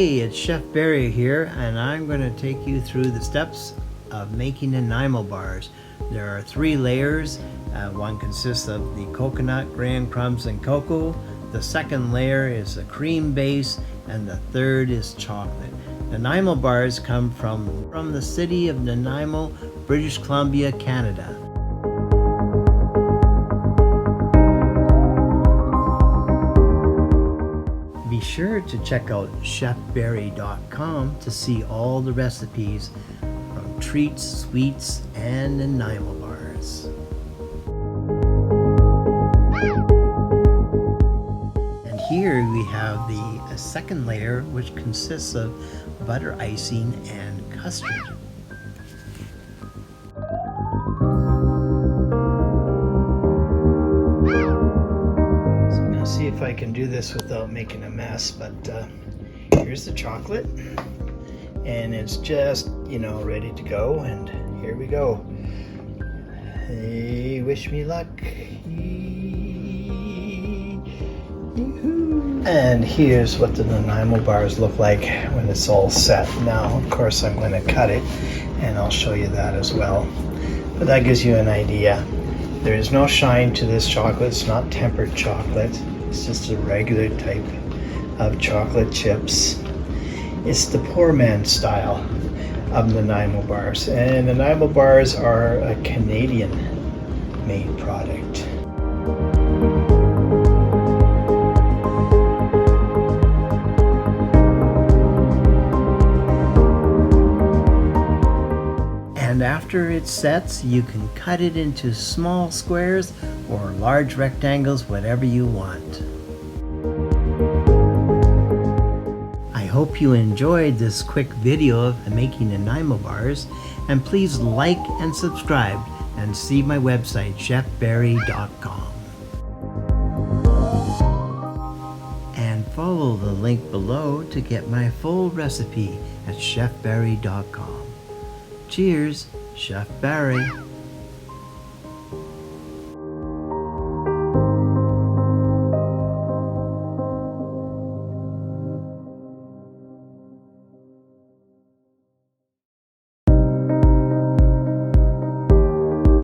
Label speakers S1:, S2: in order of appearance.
S1: Hey, it's Chef Bari here, and I'm going to take you through the steps of making Nanaimo bars. There are 3 layers. One consists of the coconut, graham crumbs, and cocoa. The second layer is a cream base, and the third is chocolate. Nanaimo bars come from the city of Nanaimo, British Columbia, Canada. Be sure to check out chefbari.com to see all the recipes from treats, sweets, and Nanaimo bars. And here we have the second layer, which consists of butter icing and custard. See if I can do this without making a mess, but here's the chocolate, and it's just, ready to go, and here we go. Hey, wish me luck. And here's what the Nanaimo bars look like when it's all set. Now, of course, I'm going to cut it, and I'll show you that as well. But that gives you an idea. There is no shine to this chocolate. It's not tempered chocolate. It's just a regular type of chocolate chips. It's the poor man's style of Nanaimo bars. And Nanaimo bars are a Canadian-made product. And after it sets, you can cut it into small squares or large rectangles, whatever you want. I hope you enjoyed this quick video of making Nanaimo bars, and please like and subscribe and see my website chefbari.com. And follow the link below to get my full recipe at chefbari.com. Cheers, Chef Bari.